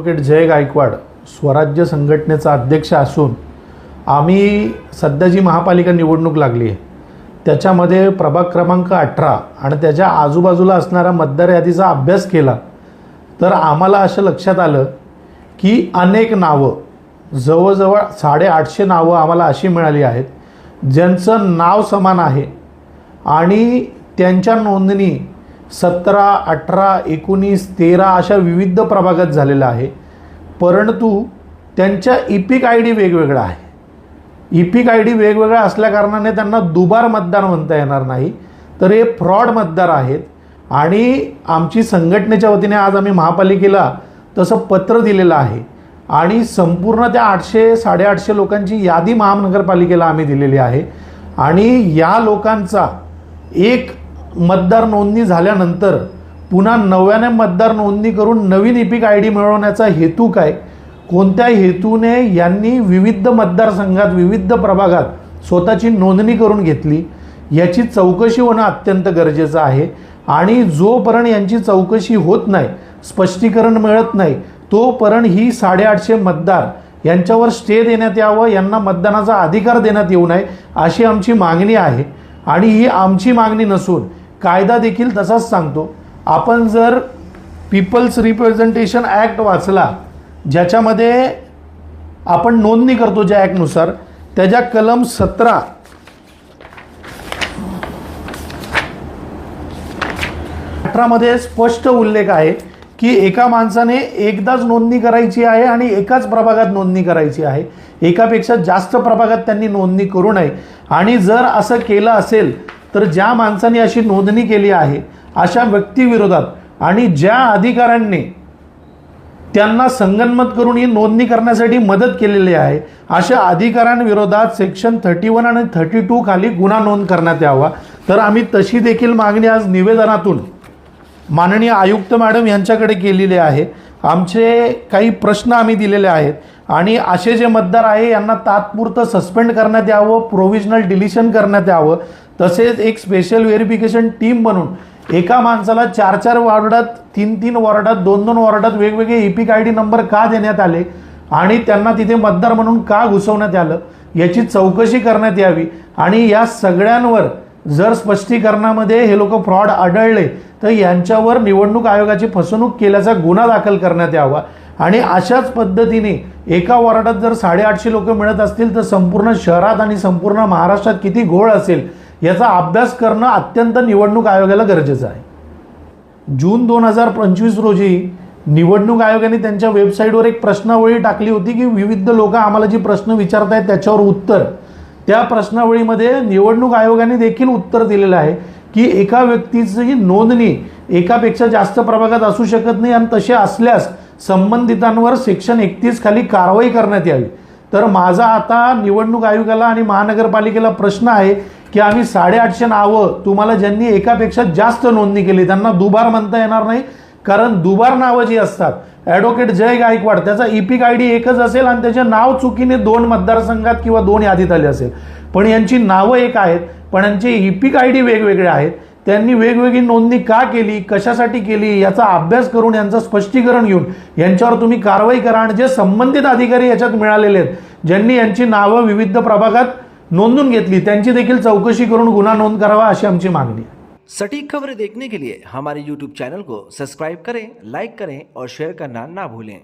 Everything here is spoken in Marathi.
ॲडव्होकेट जय गायकवाड स्वराज्य संघटनेचा अध्यक्ष असून आम्ही सध्या जी महापालिका निवडणूक लागली आहे त्याच्यामध्ये प्रभाग क्रमांक 18 आणि त्याच्या आजूबाजूला असणाऱ्या मतदार यादीचा अभ्यास केला तर आम्हाला असं लक्षात आलं की अनेक नावं जवळजवळ 850 नावं आम्हाला अशी मिळाली आहेत ज्यांचं नाव समान आहे आणि त्यांच्या नोंदणी 17, 18, 19, 13 अशा विविध प्रभागात झालेला आहे, परंतु त्यांच्या इपिक आय डी वेगवेगळा आहे. इपिक आय डी वेगवेगळा असल्याकारणाने त्यांना दुबार मतदार म्हणता येणार नाही, तर हे फ्रॉड मतदार आहेत. आणि आमची संघटनेच्या वतीने आज आम्ही महापालिकेला तसं पत्र दिलेलं आहे आणि संपूर्ण त्या 800 850 लोकांची यादी महानगरपालिकेला आम्ही दिलेली आहे. आणि या लोकांचा एक मतदार नोंदणी झाल्यानंतर पुन्हा नव्याने मतदार नोंदणी करून नवीन इपिक आय डी मिळवण्याचा हेतू काय, कोणत्या हेतूने यांनी विविध मतदारसंघात विविध प्रभागात स्वतःची नोंदणी करून घेतली याची चौकशी होणं अत्यंत गरजेचं आहे. आणि जोपर्यंत यांची चौकशी होत नाही, स्पष्टीकरण मिळत नाही, तोपर्यंत ही 850 मतदार यांच्यावर स्टे देण्यात यावं, यांना मतदानाचा अधिकार देण्यात येऊ नये अशी आमची मागणी आहे. आणि ही आमची मागणी नसून कायदा देखील तसाच सांगतो. आपण जर पीपल्स रिप्रेझेंटेशन ॲक्ट वाचला ज्याच्यामध्ये आपण नोंदणी करतो ज्या ॲक्टनुसार, त्याच्या कलम 17 मध्ये स्पष्ट उल्लेख आहे की एका माणसाने एकदाच नोंदणी करायची आहे आणि एकाच प्रभागात नोंदणी करायची आहे, एकापेक्षा जास्त प्रभागात त्यांनी नोंदणी करू नये. आणि जर असं केलं असेल तर ज्या माणसाने अशी नोंदणी केली आहे अशा व्यक्तीविरोधात आणि ज्या अधिकाऱ्यांनी त्यांना संगनमत करून ही नोंदणी करण्यासाठी मदत केलेली आहे अशा अधिकाऱ्यांविरोधात सेक्शन 31 आणि 32 खाली गुन्हा नोंद करण्यात यावा. तर आम्ही तशी देखील मागणी आज निवेदनातून माननीय आयुक्त मॅडम यांच्याकडे केलेले आहे. आमचे काही प्रश्न आम्ही दिलेले आहेत आणि असे जे मतदार आहे यांना तात्पुरतं सस्पेंड करण्यात यावं, प्रोव्हिजनल डिलिशन करण्यात यावं. तसेच एक स्पेशल व्हेरिफिकेशन टीम बनवून एका माणसाला 4-4 वॉर्डात, 3-3 वॉर्डात, 2-2 वॉर्डात वेगवेगळे इपिक आय डी नंबर का देण्यात आले आणि त्यांना तिथे मतदार म्हणून का घुसवण्यात आलं याची चौकशी करण्यात यावी. आणि या सगळ्यांवर जर स्पष्टीकरणामध्ये हे लोक फ्रॉड आढळले तर यांच्यावर निवडणूक आयोगाची फसवणूक केल्याचा गुन्हा दाखल करण्यात यावा. आणि अशाच पद्धतीने एका वॉर्डात जर 850 लोक मिळत असतील तर संपूर्ण शहरात आणि संपूर्ण महाराष्ट्रात किती घोळ असेल याचा अभ्यास करणं अत्यंत निवडणूक आयोगाला गरजेचं आहे. जून 2025 रोजी निवडणूक आयोगाने त्यांच्या वेबसाईटवर एक प्रश्नावळी टाकली होती की विविध लोक आम्हाला जी प्रश्न विचारतायत त्याच्यावर उत्तर. त्या प्रश्नावळीमध्ये निवडणूक आयोगाने देखील उत्तर दिलेलं आहे की एका व्यक्तीची नोंदणी एकापेक्षा जास्त प्रभागात असू शकत नाही आणि तसे असल्यास संबंधितांवर सेक्शन 31 खाली कारवाई करण्यात यावी. तर माझा आता निवडणूक आयोगाला आणि महानगरपालिकेला प्रश्न आहे की आम्ही 850 नावं तुम्हाला ज्यांनी एकापेक्षा जास्त नोंदणी केली त्यांना दुबार म्हणता येणार नाही, कारण दुबार नावं जी असतात ॲडव्होकेट जय गायकवाड त्याचा इपिक आय डी एकच असेल आणि त्याचे नाव चुकीने 2 मतदारसंघात किंवा 2 यादीत आले असेल, पण यांची नावं एक आहेत पण यांचे इपिक आय डी वेगवेगळे आहेत. त्यांनी वेगवेगळी नोंदणी का केली, कशासाठी केली याचा अभ्यास करून यांचं स्पष्टीकरण घेऊन यांच्यावर तुम्ही कारवाई करा. आणि जे संबंधित अधिकारी याच्यात मिळालेले आहेत ज्यांनी यांची नावं विविध प्रभागात नोंदून घेतली त्यांची देखील चौकशी करून गुन्हा नोंद करावा अशी आमची मागणी आहे. सटीक खबरें देखने के लिए हमारे YouTube चैनल को सब्सक्राइब करें, लाइक करें और शेयर करना ना भूलें.